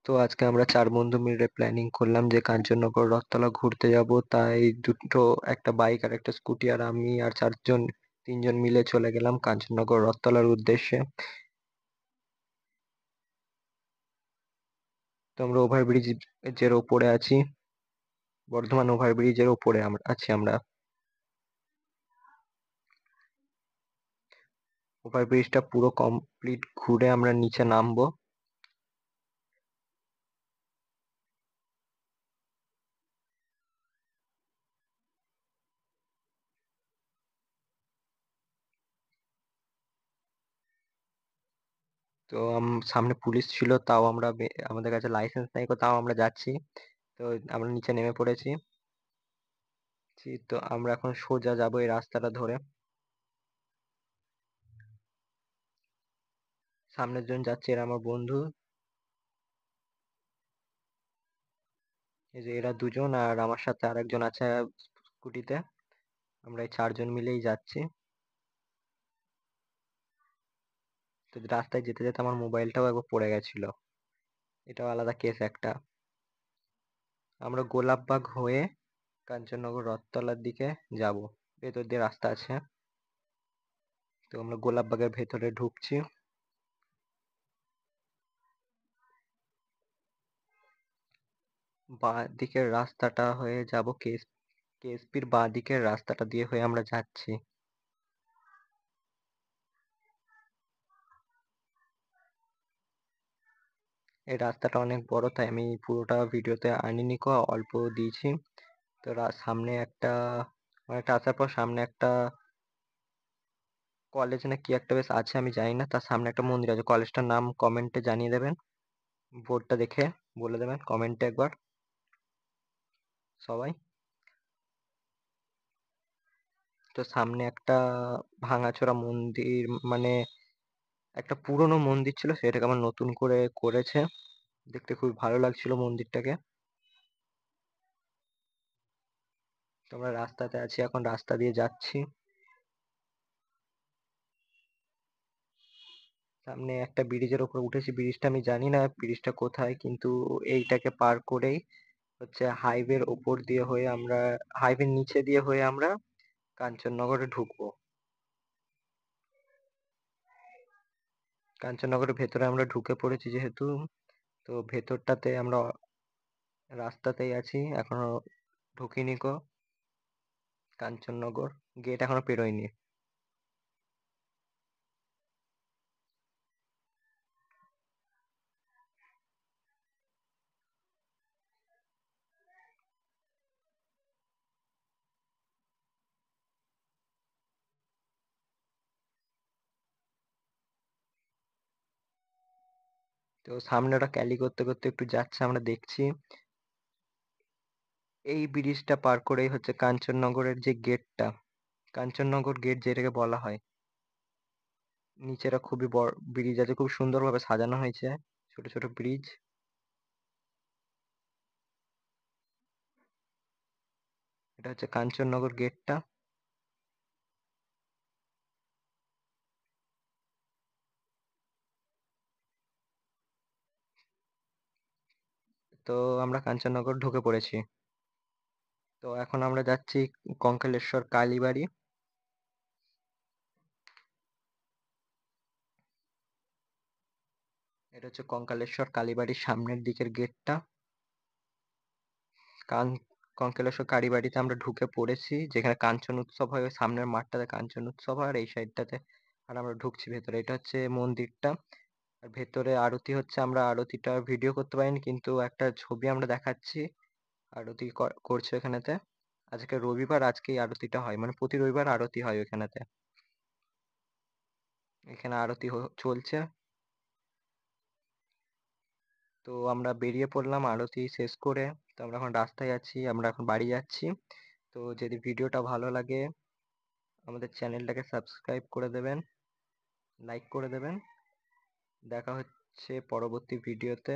তো আজকে আমরা 4 বন্ধু মিলে প্ল্যানিং করলাম যে কাঞ্চননগর রথতলা ঘুরতে যাব। তাই দুটো, একটা বাইক আর একটা স্কুটি, আর আমি আর 4 জন, 3 জন মিলে চলে গেলাম কাঞ্চননগর রথতলার উদ্দেশ্যে। তো আমরা ওভারব্রিজের ওপরে আছি, বর্ধমান ওভারব্রিজের ওপরে আমরা। ওভারব্রিজটা পুরো কমপ্লিট ঘুরে আমরা নিচে নামবো। তো সামনে পুলিশ ছিল, তাও আমাদের কাছে লাইসেন্স নেই, তাও আমরা যাচ্ছি। তো আমরা নিচে নেমে পড়েছি। তো আমরা এখন সোজা যাবো এই রাস্তাটা ধরে। সামনের জন যাচ্ছে, এরা আমার বন্ধু। এই যে এরা দুজন, আর আমার সাথে আরেকজন আছে স্কুটিতে। আমরা এই 4 জন মিলেই যাচ্ছি। তো রাস্তায় যেতে যেতে আমার মোবাইলটাও একবার পড়ে গেছিল, এটাও আলাদা কেস একটা। আমরা গোলাপবাগ হয়ে কাঞ্চননগর রথতলার দিকে যাব, ভেতর দিয়ে রাস্তা আছে। তো আমরা গোলাপবাগের ভেতরে ঢুকছি। বাঁ দিকের রাস্তাটা হয়ে যাব, কেএসপির বাঁ দিকের রাস্তাটা দিয়ে হয়ে আমরা যাচ্ছি। এই রাস্তাটা অনেক বড়, তাই আমি পুরোটা ভিডিওতে আনিনি, অল্প দিয়েছি। তো সামনে অনেকটা আসার পর সামনে একটা কলেজ না কি একটা বেশ আছে, আমি জানি না। তার সামনে একটা মন্দির আছে, কলেজটার নাম কমেন্টে জানিয়ে দেবেন, বোর্ডটা দেখে বলে দেবেন কমেন্টে একবার সবাই। তো সামনে একটা ভাঙাচোরা মন্দির, মানে একটা পুরনো মন্দির ছিল, সেটাকে আমার নতুন করে করেছে। দেখতে খুবই ভালো লাগছিল মন্দিরটাকে। তো আমরা রাস্তাতে আছি, এখন রাস্তা দিয়ে যাচ্ছি। সামনে একটা ব্রিজের উপর উঠেছি, ব্রিজটা আমি জানি না ব্রিজটা কোথায়, কিন্তু এইটাকে পার করেই হচ্ছে হাইওয়ের ওপর দিয়ে হয়ে আমরা, হাইওয়ের নিচে দিয়ে হয়ে আমরা কাঞ্চননগরে ঢুকবো। কাঞ্চননগরের ভেতরে আমরা ঢুকে পড়েছি যেহেতু, তো ভেতরটাতে আমরা রাস্তাতেই আছি, এখনো ঢুকিনি কাঞ্চননগর গেট এখনো পেরোয়নি। তো সামনে ওটা ক্যালি করতে করতে একটু যাচ্ছে, আমরা দেখছি। এই ব্রিজটা পার করেই হচ্ছে কাঞ্চননগরের যে গেটটা, কাঞ্চননগর গেট যেটাকে বলা হয়। নিচেরা খুবই বড় ব্রিজ আছে, খুব সুন্দরভাবে সাজানো হয়েছে, ছোট ছোট ব্রিজ। এটা হচ্ছে কাঞ্চননগর গেটটা। তো আমরা কাঞ্চননগর ঢুকে পড়েছি। তো এখন আমরা যাচ্ছি কঙ্কালেশ্বর কালীবাড়ি। এটা হচ্ছে কঙ্কালেশ্বর কালীবাড়ির সামনের দিকের গেটটা। কান কঙ্কালেশ্বর কালীবাড়িতে আমরা ঢুকে পড়েছি, যেখানে কাঞ্চন উৎসব হয়, ওই সামনের মাঠটাতে কাঞ্চন উৎসব হয়, আর এই সাইডটাতে। আর আমরা ঢুকছি ভেতরে, এটা হচ্ছে মন্দিরটা। আর ভেতরে আরতি হচ্ছে, আমরা আরতিটা ভিডিও করতে পারিনি, কিন্তু একটা ছবি আমরা দেখাচ্ছি। আরতি করছে এখানেতে। আজকে রবিবার, আজকেই আরতিটা হয়, মানে প্রতি রবিবার আরতি হয় ওখানেতে। এখানে আরতি চলছে। তো আমরা বেরিয়ে পড়লাম আরতি শেষ করে। তো আমরা এখন রাস্তায় আছি, আমরা এখন বাড়ি যাচ্ছি। তো যদি ভিডিওটা ভালো লাগে, আমাদের চ্যানেলটাকে সাবস্ক্রাইব করে দেবেন, লাইক করে দেবেন। দেখা হচ্ছে পরবর্তী ভিডিওতে।